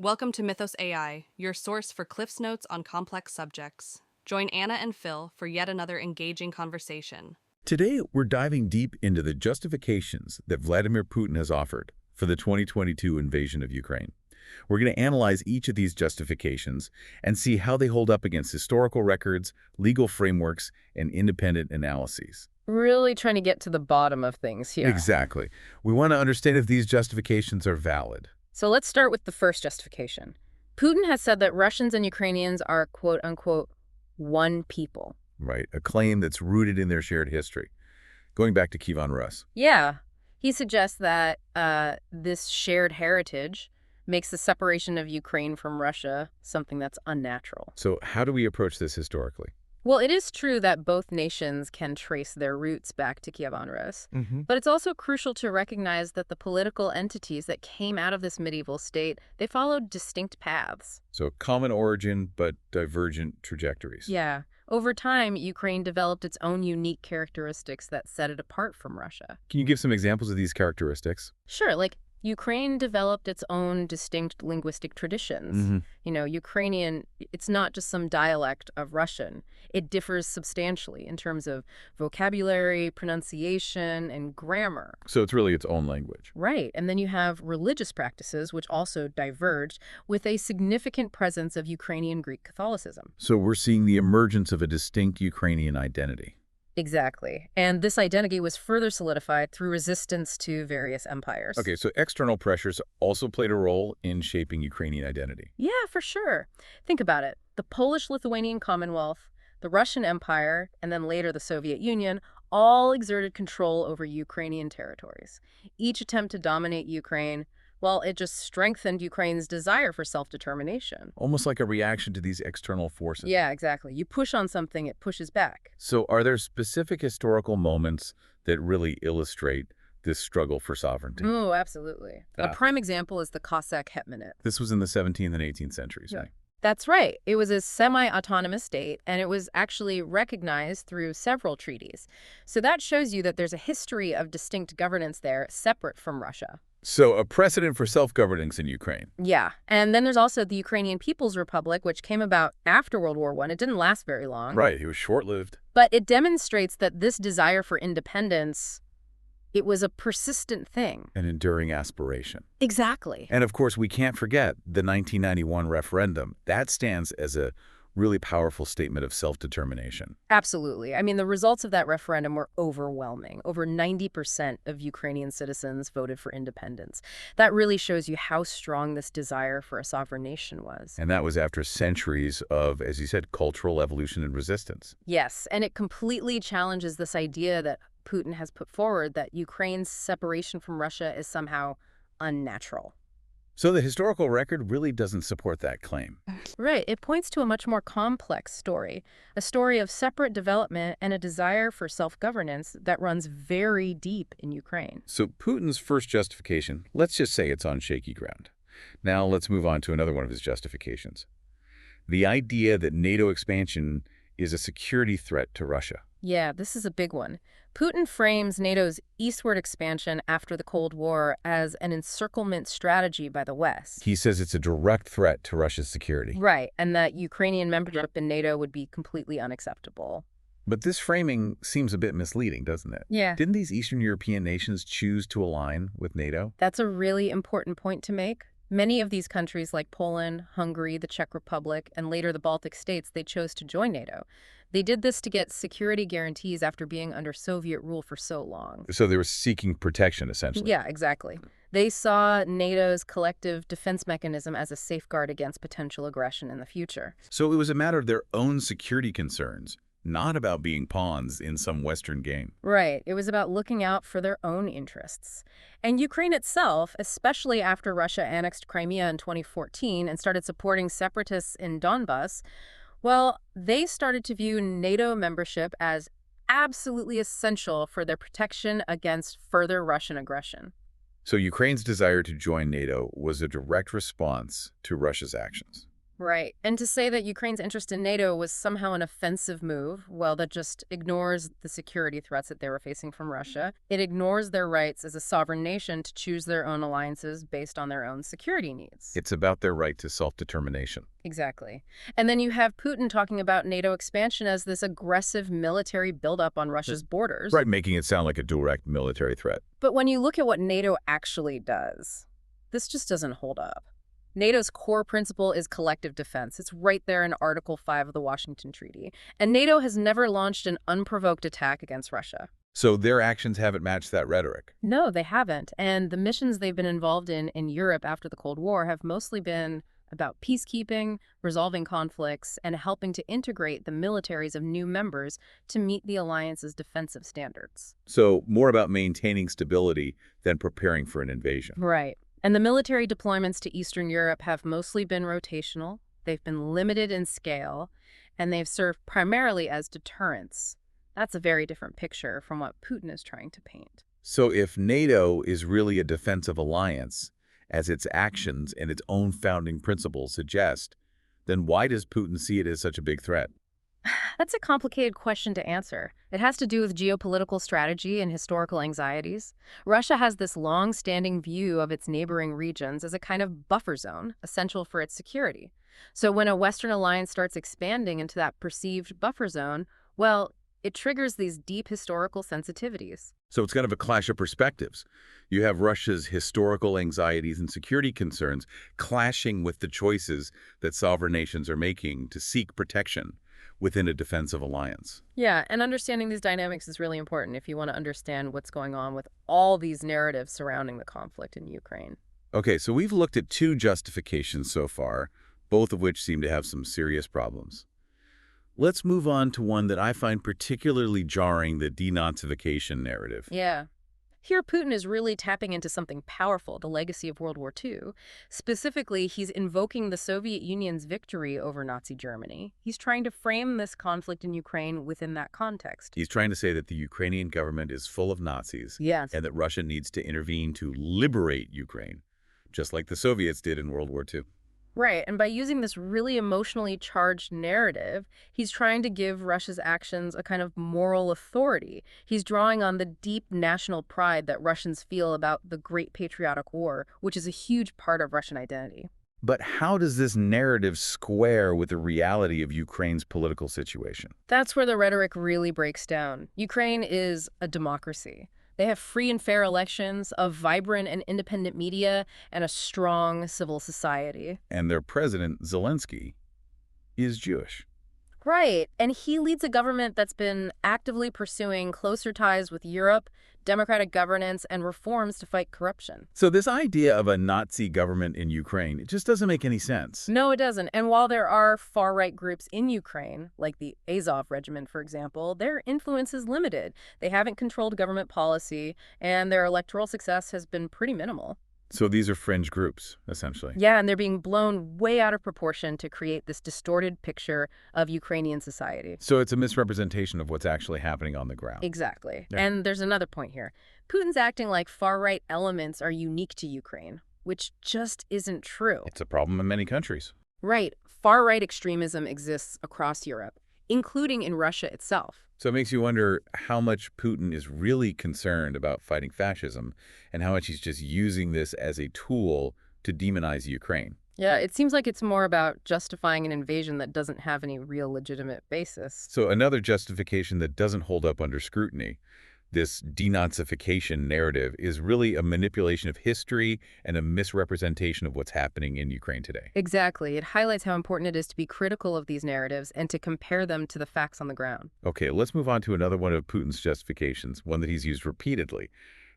Welcome to Mythos AI, your source for Cliff's Notes on complex subjects. Join Anna and Phil for yet another engaging conversation. Today, we're diving deep into the justifications that Vladimir Putin has offered for the 2022 invasion of Ukraine. We're going to analyze each of these justifications and see how they hold up against historical records, legal frameworks, and independent analyses. Really trying to get to the bottom of things here. Exactly. We want to understand if these justifications are valid. So let's start with the first justification. Putin has said that Russians and Ukrainians are, quote unquote, one people. Right, a claim that's rooted in their shared history. Going back to Kievan Rus. Yeah. He suggests that this shared heritage makes the separation of Ukraine from Russia something that's unnatural. So how do we approach this historically? Well, it is true that both nations can trace their roots back to Kievan Rus, but it's also crucial to recognize that the political entities that came out of this medieval state, they followed distinct paths. So common origin, but divergent trajectories. Yeah. Over time, Ukraine developed its own unique characteristics that set it apart from Russia. Can you give some examples of these characteristics? Sure, like Ukraine developed its own distinct linguistic traditions. Ukrainian, it's not just some dialect of Russian. It differs substantially in terms of vocabulary, pronunciation, and grammar. So it's really its own language. Right. And then you have religious practices, which also diverged, with a significant presence of Ukrainian Greek Catholicism. So we're seeing the emergence of a distinct Ukrainian identity. Exactly. And this identity was further solidified through resistance to various empires. Okay, so external pressures also played a role in shaping Ukrainian identity. Yeah, for sure. Think about it. The Polish-Lithuanian Commonwealth, the Russian Empire, and then later the Soviet Union all exerted control over Ukrainian territories. Each attempt to dominate Ukraine, well, it just strengthened Ukraine's desire for self-determination. Almost like a reaction to these external forces. Yeah, exactly. You push on something, it pushes back. So are there specific historical moments that really illustrate this struggle for sovereignty? Oh, absolutely. A prime example is the Cossack Hetmanate. This was in the 17th and 18th centuries, right? That's right. It was a semi-autonomous state, and it was actually recognized through several treaties. So that shows you that there's a history of distinct governance there, separate from Russia. So a precedent for self-governance in Ukraine. Yeah. And then there's also the Ukrainian People's Republic, which came about after World War I. It didn't last very long. Right. It was short-lived. But it demonstrates that this desire for independence, it was a persistent thing. An enduring aspiration. Exactly. And of course, we can't forget the 1991 referendum. That stands as a really powerful statement of self-determination. Absolutely. I mean, the results of that referendum were overwhelming. Over 90% of Ukrainian citizens voted for independence. That really shows you how strong this desire for a sovereign nation was. And that was after centuries of, as you said, cultural evolution and resistance. Yes, and it completely challenges this idea that Putin has put forward that Ukraine's separation from Russia is somehow unnatural. So the historical record really doesn't support that claim. Right. It points to a much more complex story, a story of separate development and a desire for self-governance that runs very deep in Ukraine. So Putin's first justification, let's just say it's on shaky ground. Now let's move on to another one of his justifications. The idea that NATO expansion is a security threat to Russia. Yeah, this is a big one. Putin frames NATO's eastward expansion after the Cold War as an encirclement strategy by the West. He says it's a direct threat to Russia's security. Right, and that Ukrainian membership in NATO would be completely unacceptable. But this framing seems a bit misleading, doesn't it? Yeah. Didn't these Eastern European nations choose to align with NATO? That's a really important point to make. Many of these countries like Poland, Hungary, the Czech Republic, and later the Baltic states, they chose to join NATO. They did this to get security guarantees after being under Soviet rule for so long. So they were seeking protection, essentially. Yeah, exactly. They saw NATO's collective defense mechanism as a safeguard against potential aggression in the future. So it was a matter of their own security concerns, not about being pawns in some Western game. Right. It was about looking out for their own interests. And Ukraine itself, especially after Russia annexed Crimea in 2014 and started supporting separatists in Donbas, well, they started to view NATO membership as absolutely essential for their protection against further Russian aggression. So Ukraine's desire to join NATO was a direct response to Russia's actions. Right. And to say that Ukraine's interest in NATO was somehow an offensive move, well, that just ignores the security threats that they were facing from Russia. It ignores their rights as a sovereign nation to choose their own alliances based on their own security needs. It's about their right to self-determination. Exactly. And then you have Putin talking about NATO expansion as this aggressive military buildup on Russia's borders. Right, making it sound like a direct military threat. But when you look at what NATO actually does, this just doesn't hold up. NATO's core principle is collective defense. It's right there in Article 5 of the Washington Treaty. And NATO has never launched an unprovoked attack against Russia. So their actions haven't matched that rhetoric. No, they haven't. And the missions they've been involved in Europe after the Cold War have mostly been about peacekeeping, resolving conflicts, and helping to integrate the militaries of new members to meet the alliance's defensive standards. So more about maintaining stability than preparing for an invasion. Right. And the military deployments to Eastern Europe have mostly been rotational, they've been limited in scale, and they've served primarily as deterrents. That's a very different picture from what Putin is trying to paint. So if NATO is really a defensive alliance, as its actions and its own founding principles suggest, then why does Putin see it as such a big threat? That's a complicated question to answer. It has to do with geopolitical strategy and historical anxieties. Russia has this long-standing view of its neighboring regions as a kind of buffer zone, essential for its security. So when a Western alliance starts expanding into that perceived buffer zone, well, it triggers these deep historical sensitivities. So it's kind of a clash of perspectives. You have Russia's historical anxieties and security concerns clashing with the choices that sovereign nations are making to seek protection within a defensive alliance. Yeah, and understanding these dynamics is really important if you want to understand what's going on with all these narratives surrounding the conflict in Ukraine. Okay, so we've looked at two justifications so far, both of which seem to have some serious problems. Let's move on to one that I find particularly jarring, the denazification narrative. Yeah. Here, Putin is really tapping into something powerful, the legacy of World War II. Specifically, he's invoking the Soviet Union's victory over Nazi Germany. He's trying to frame this conflict in Ukraine within that context. He's trying to say that the Ukrainian government is full of Nazis, Yes. and that Russia needs to intervene to liberate Ukraine, just like the Soviets did in World War II. Right, and by using this really emotionally charged narrative, he's trying to give Russia's actions a kind of moral authority. He's drawing on the deep national pride that Russians feel about the Great Patriotic War, which is a huge part of Russian identity. But how does this narrative square with the reality of Ukraine's political situation? That's where the rhetoric really breaks down. Ukraine is a democracy. They have free and fair elections, a vibrant and independent media, and a strong civil society. And their president, Zelensky, is Jewish. Right, and he leads a government that's been actively pursuing closer ties with Europe, democratic governance, and reforms to fight corruption. So this idea of a Nazi government in Ukraine, it just doesn't make any sense. No, it doesn't. And while there are far-right groups in Ukraine, like the Azov Regiment, for example, their influence is limited. They haven't controlled government policy, and their electoral success has been pretty minimal. So these are fringe groups, essentially. Yeah, and they're being blown way out of proportion to create this distorted picture of Ukrainian society. So it's a misrepresentation of what's actually happening on the ground. Exactly. Yeah. And there's another point here. Putin's acting like far-right elements are unique to Ukraine, which just isn't true. It's a problem in many countries. Right. Far-right extremism exists across Europe, including in Russia itself. So it makes you wonder how much Putin is really concerned about fighting fascism and how much he's just using this as a tool to demonize Ukraine. Yeah, it seems like it's more about justifying an invasion that doesn't have any real legitimate basis. So another justification that doesn't hold up under scrutiny, this denazification narrative, is really a manipulation of history and a misrepresentation of what's happening in Ukraine today. Exactly. It highlights how important it is to be critical of these narratives and to compare them to the facts on the ground. Okay, let's move on to another one of Putin's justifications, one that he's used repeatedly,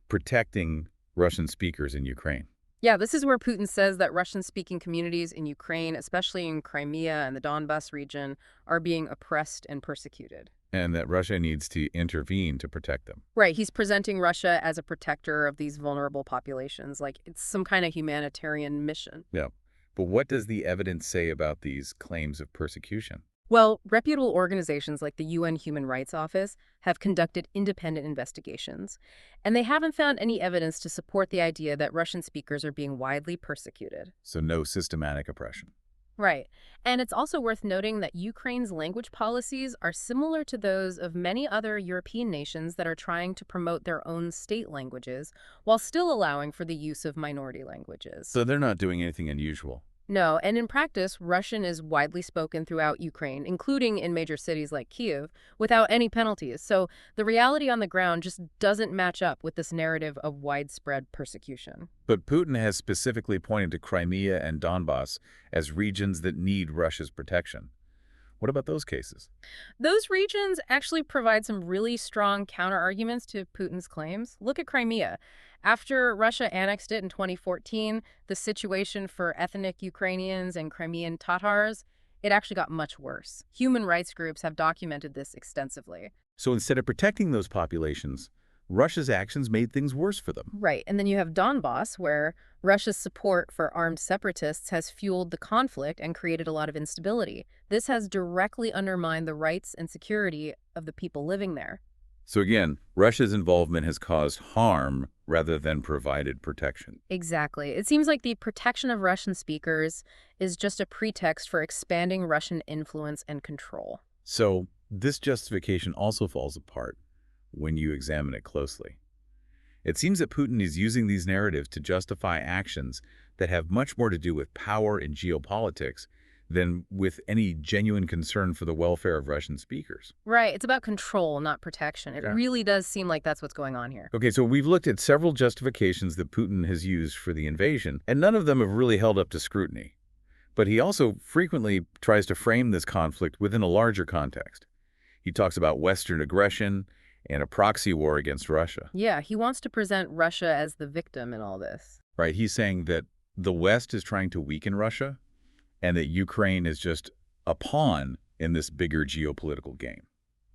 protecting Russian speakers in Ukraine. Yeah, this is where Putin says that Russian-speaking communities in Ukraine, especially in Crimea and the Donbas region, are being oppressed and persecuted. And that Russia needs to intervene to protect them. Right, he's presenting Russia as a protector of these vulnerable populations, like it's some kind of humanitarian mission. Yeah. But what does the evidence say about these claims of persecution? Well, reputable organizations like the UN Human Rights Office have conducted independent investigations, and they haven't found any evidence to support the idea that Russian speakers are being widely persecuted. So no systematic oppression. Right. And it's also worth noting that Ukraine's language policies are similar to those of many other European nations that are trying to promote their own state languages while still allowing for the use of minority languages. So they're not doing anything unusual. No, and in practice, Russian is widely spoken throughout Ukraine, including in major cities like Kyiv, without any penalties. So the reality on the ground just doesn't match up with this narrative of widespread persecution. But Putin has specifically pointed to Crimea and Donbass as regions that need Russia's protection. What about those cases? Those regions actually provide some really strong counterarguments to Putin's claims. Look at Crimea. After Russia annexed it in 2014, the situation for ethnic Ukrainians and Crimean Tatars, it actually got much worse. Human rights groups have documented this extensively. So instead of protecting those populations, Russia's actions made things worse for them. Right, and then you have Donbass, where Russia's support for armed separatists has fueled the conflict and created a lot of instability. This has directly undermined the rights and security of the people living there. So again, Russia's involvement has caused harm rather than provided protection. Exactly. It seems like the protection of Russian speakers is just a pretext for expanding Russian influence and control. So this justification also falls apart when you examine it closely. It seems that Putin is using these narratives to justify actions that have much more to do with power and geopolitics than with any genuine concern for the welfare of Russian speakers. Right. It's about control, not protection. It Yeah. really does seem like that's what's going on here. Okay, so we've looked at several justifications that Putin has used for the invasion, and none of them have really held up to scrutiny. But he also frequently tries to frame this conflict within a larger context. He talks about Western aggression and a proxy war against Russia. Yeah, he wants to present Russia as the victim in all this. Right? He's saying that the West is trying to weaken Russia and that Ukraine is just a pawn in this bigger geopolitical game.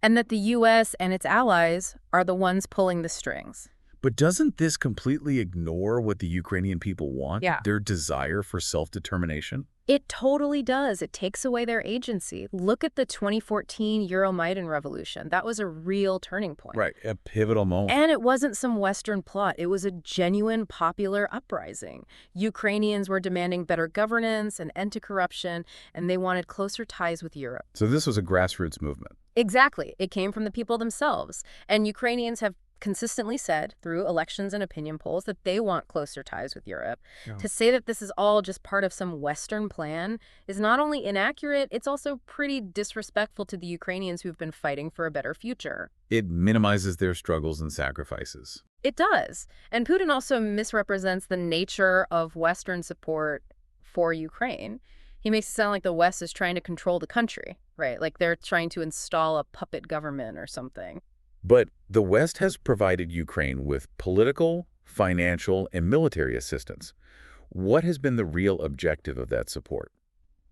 And that the U.S. and its allies are the ones pulling the strings. But doesn't this completely ignore what the Ukrainian people want? Yeah. Their desire for self-determination? It totally does. It takes away their agency. Look at the 2014 Euromaidan revolution. That was a real turning point. Right, a pivotal moment. And it wasn't some Western plot. It was a genuine popular uprising. Ukrainians were demanding better governance and anti-corruption, and they wanted closer ties with Europe. So this was a grassroots movement. Exactly. It came from the people themselves. And Ukrainians have consistently said through elections and opinion polls that they want closer ties with Europe. Yeah. To say that this is all just part of some Western plan is not only inaccurate, it's also pretty disrespectful to the Ukrainians who've been fighting for a better future. It minimizes their struggles and sacrifices. It does. And Putin also misrepresents the nature of Western support for Ukraine. He makes it sound like the West is trying to control the country, right? Like they're trying to install a puppet government or something. But the West has provided Ukraine with political, financial, and military assistance. What has been the real objective of that support?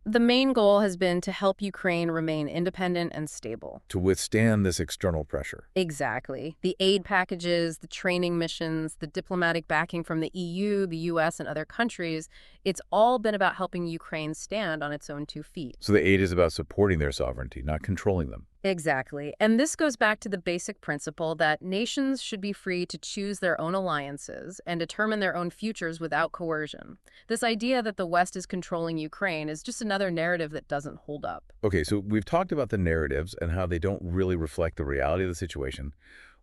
The main goal has been to help Ukraine remain independent and stable. To withstand this external pressure. Exactly. The aid packages, the training missions, the diplomatic backing from the EU, the US, and other countries, it's all been about helping Ukraine stand on its own 2 feet. So the aid is about supporting their sovereignty, not controlling them. Exactly. And this goes back to the basic principle that nations should be free to choose their own alliances and determine their own futures without coercion. This idea that the West is controlling Ukraine is just another narrative that doesn't hold up. Okay, so we've talked about the narratives and how they don't really reflect the reality of the situation.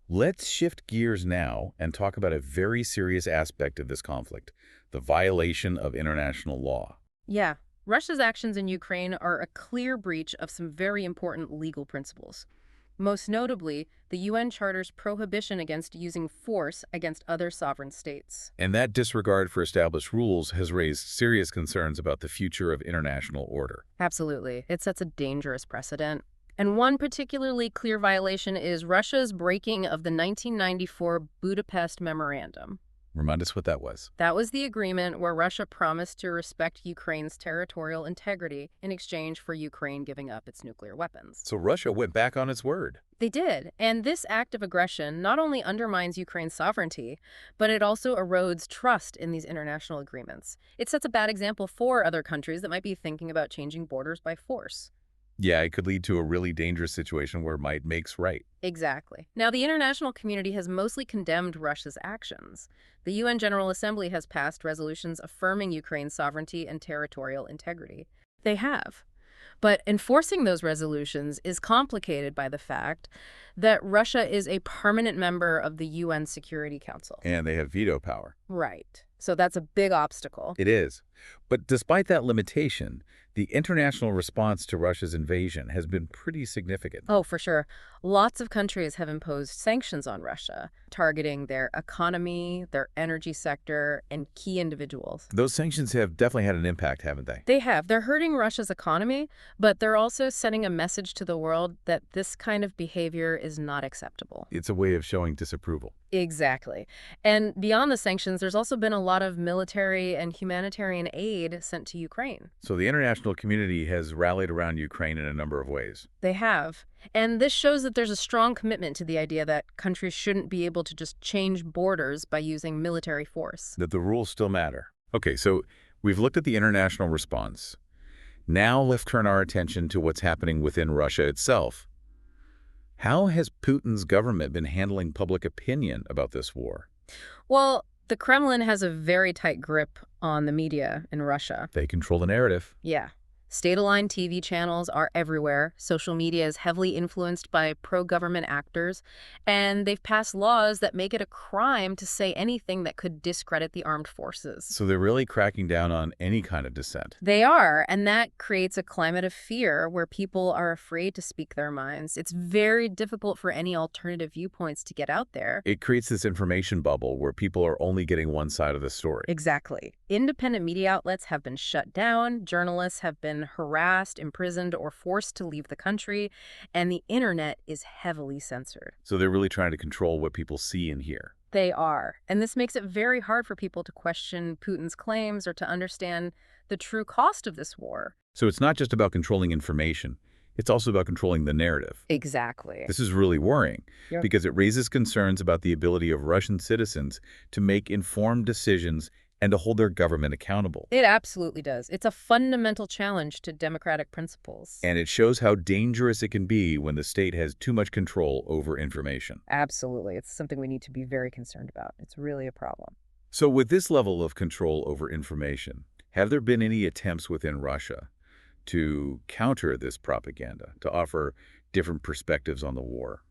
Let's shift gears now and talk about a very serious aspect of this conflict, the violation of international law. Yeah. Russia's actions in Ukraine are a clear breach of some very important legal principles. Most notably, the UN Charter's prohibition against using force against other sovereign states. And that disregard for established rules has raised serious concerns about the future of international order. Absolutely. It sets a dangerous precedent. And one particularly clear violation is Russia's breaking of the 1994 Budapest Memorandum. Remind us what that was. That was the agreement where Russia promised to respect Ukraine's territorial integrity in exchange for Ukraine giving up its nuclear weapons. So Russia went back on its word. They did. And this act of aggression not only undermines Ukraine's sovereignty, but it also erodes trust in these international agreements. It sets a bad example for other countries that might be thinking about changing borders by force. Yeah, it could lead to a really dangerous situation where might makes right. Exactly. Now, the international community has mostly condemned Russia's actions. The UN General Assembly has passed resolutions affirming Ukraine's sovereignty and territorial integrity. They have. But enforcing those resolutions is complicated by the fact that Russia is a permanent member of the UN Security Council. And they have veto power. Right. So that's a big obstacle. It is. But despite that limitation, the international response to Russia's invasion has been pretty significant. Oh, for sure. Lots of countries have imposed sanctions on Russia, targeting their economy, their energy sector, and key individuals. Those sanctions have definitely had an impact, haven't they? They have. They're hurting Russia's economy, but they're also sending a message to the world that this kind of behavior is not acceptable. It's a way of showing disapproval. Exactly. And beyond the sanctions, there's also been a lot of military and humanitarian aid sent to Ukraine. So the international community has rallied around Ukraine in a number of ways. They have. And this shows that there's a strong commitment to the idea that countries shouldn't be able to just change borders by using military force. That the rules still matter. Okay, so we've looked at the international response. Now let's turn our attention to what's happening within Russia itself. How has Putin's government been handling public opinion about this war? Well, the Kremlin has a very tight grip on the media in Russia. They control the narrative. Yeah. State-aligned TV channels are everywhere. Social media is heavily influenced by pro-government actors, and they've passed laws that make it a crime to say anything that could discredit the armed forces. So they're really cracking down on any kind of dissent. They are, and that creates a climate of fear where people are afraid to speak their minds. It's very difficult for any alternative viewpoints to get out there. It creates this information bubble where people are only getting one side of the story. Exactly. Independent media outlets have been shut down, journalists have been harassed, imprisoned, or forced to leave the country, and the internet is heavily censored. So they're really trying to control what people see and hear. They are. And this makes it very hard for people to question Putin's claims or to understand the true cost of this war. So it's not just about controlling information. It's also about controlling the narrative. Exactly. This is really worrying Yep. because it raises concerns about the ability of Russian citizens to make informed decisions and to hold their government accountable. It absolutely does. It's a fundamental challenge to democratic principles. And it shows how dangerous it can be when the state has too much control over information. Absolutely. It's something we need to be very concerned about. It's really a problem. So with this level of control over information, have there been any attempts within Russia to counter this propaganda, to offer different perspectives on the war?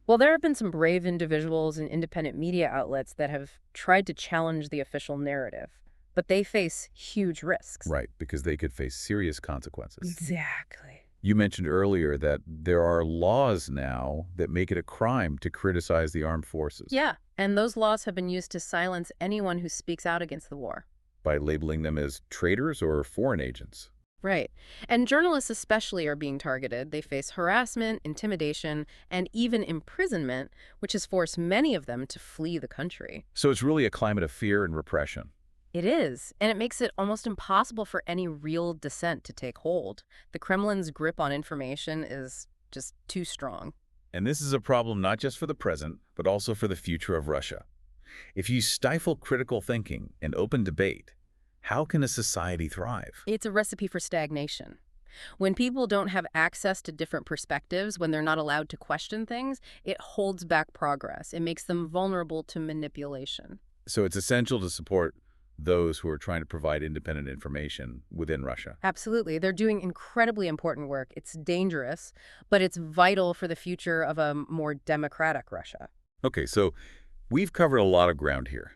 Well, there have been some brave individuals and independent media outlets that have tried to challenge the official narrative, but they face huge risks. Right, because they could face serious consequences. Exactly. You mentioned earlier that there are laws now that make it a crime to criticize the armed forces. Yeah, and those laws have been used to silence anyone who speaks out against the war. By labeling them as traitors or foreign agents. Right. And journalists especially are being targeted. They face harassment, intimidation, and even imprisonment, which has forced many of them to flee the country. So it's really a climate of fear and repression. It is, and it makes it almost impossible for any real dissent to take hold. The Kremlin's grip on information is just too strong. And this is a problem not just for the present, but also for the future of Russia. If you stifle critical thinking and open debate, how can a society thrive? It's a recipe for stagnation. When people don't have access to different perspectives, when they're not allowed to question things, it holds back progress. It makes them vulnerable to manipulation. So it's essential to support those who are trying to provide independent information within Russia. Absolutely. They're doing incredibly important work. It's dangerous, but it's vital for the future of a more democratic Russia. Okay, so we've covered a lot of ground here.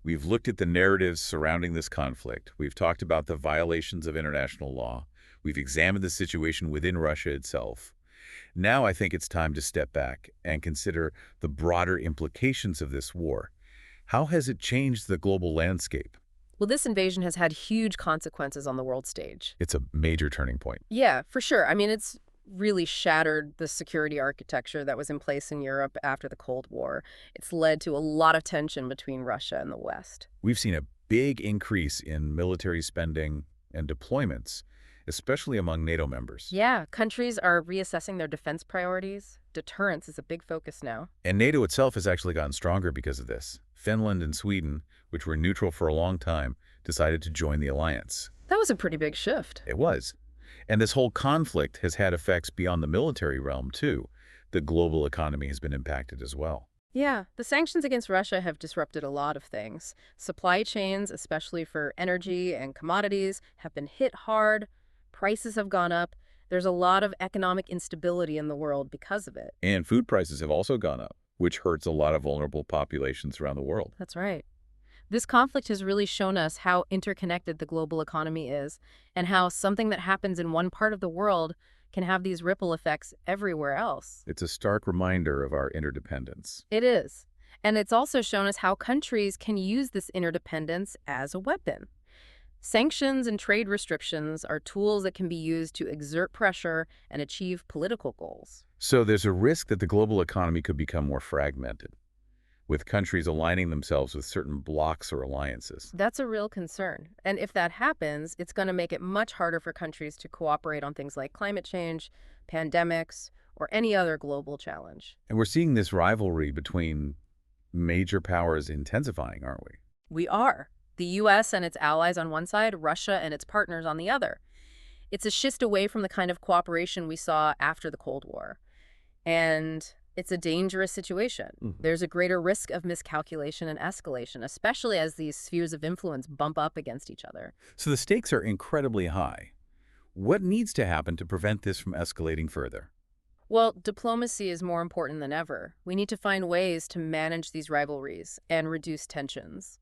We've looked at the narratives surrounding this conflict. We've talked about the violations of international law. We've examined the situation within Russia itself. Now I think it's time to step back and consider the broader implications of this war. How has it changed the global landscape? Well, this invasion has had huge consequences on the world stage. It's a major turning point. Yeah, for sure. I mean, it's really shattered the security architecture that was in place in Europe after the Cold War. It's led to a lot of tension between Russia and the West. We've seen a big increase in military spending and deployments, especially among NATO members. Yeah, countries are reassessing their defense priorities. Deterrence is a big focus now. And NATO itself has actually gotten stronger because of this. Finland and Sweden, which were neutral for a long time, decided to join the alliance. That was a pretty big shift. It was. And this whole conflict has had effects beyond the military realm, too. The global economy has been impacted as well. Yeah, the sanctions against Russia have disrupted a lot of things. Supply chains, especially for energy and commodities, have been hit hard. Prices have gone up. There's a lot of economic instability in the world because of it. And food prices have also gone up, which hurts a lot of vulnerable populations around the world. That's right. This conflict has really shown us how interconnected the global economy is and how something that happens in one part of the world can have these ripple effects everywhere else. It's a stark reminder of our interdependence. It is. And it's also shown us how countries can use this interdependence as a weapon. Sanctions and trade restrictions are tools that can be used to exert pressure and achieve political goals. So there's a risk that the global economy could become more fragmented, with countries aligning themselves with certain blocs or alliances. That's a real concern. And if that happens, it's going to make it much harder for countries to cooperate on things like climate change, pandemics, or any other global challenge. And we're seeing this rivalry between major powers intensifying, aren't we? We are. The U.S. and its allies on one side, Russia and its partners on the other. It's a shift away from the kind of cooperation we saw after the Cold War. And it's a dangerous situation. There's a greater risk of miscalculation and escalation, especially as these spheres of influence bump up against each other. So the stakes are incredibly high. What needs to happen to prevent this from escalating further? Well, diplomacy is more important than ever. We need to find ways to manage these rivalries and reduce tensions.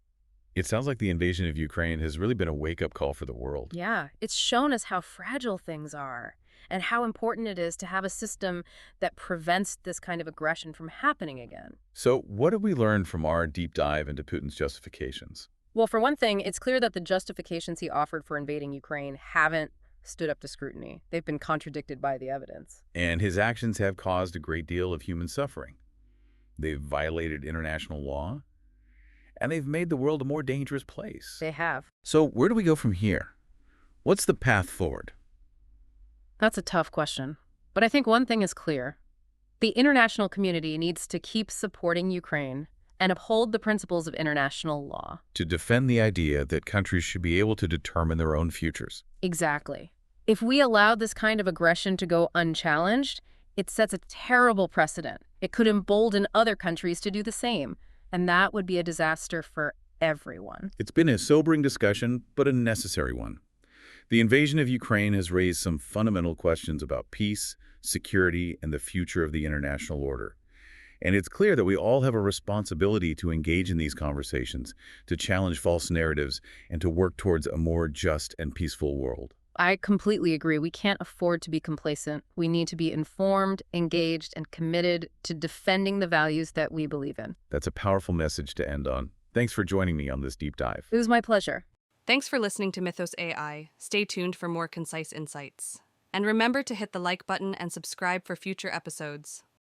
It sounds like the invasion of Ukraine has really been a wake-up call for the world. Yeah, it's shown us how fragile things are and how important it is to have a system that prevents this kind of aggression from happening again. So what did we learn from our deep dive into Putin's justifications? Well, for one thing, it's clear that the justifications he offered for invading Ukraine haven't stood up to scrutiny. They've been contradicted by the evidence. And his actions have caused a great deal of human suffering. They've violated international law, and they've made the world a more dangerous place. They have. So where do we go from here? What's the path forward? That's a tough question. But I think one thing is clear. The international community needs to keep supporting Ukraine and uphold the principles of international law. To defend the idea that countries should be able to determine their own futures. Exactly. If we allow this kind of aggression to go unchallenged, it sets a terrible precedent. It could embolden other countries to do the same, and that would be a disaster for everyone. It's been a sobering discussion, but a necessary one. The invasion of Ukraine has raised some fundamental questions about peace, security, and the future of the international order. And it's clear that we all have a responsibility to engage in these conversations, to challenge false narratives, and to work towards a more just and peaceful world. I completely agree. We can't afford to be complacent. We need to be informed, engaged, and committed to defending the values that we believe in. That's a powerful message to end on. Thanks for joining me on this deep dive. It was my pleasure. Thanks for listening to Mythos AI. Stay tuned for more concise insights. And remember to hit the like button and subscribe for future episodes.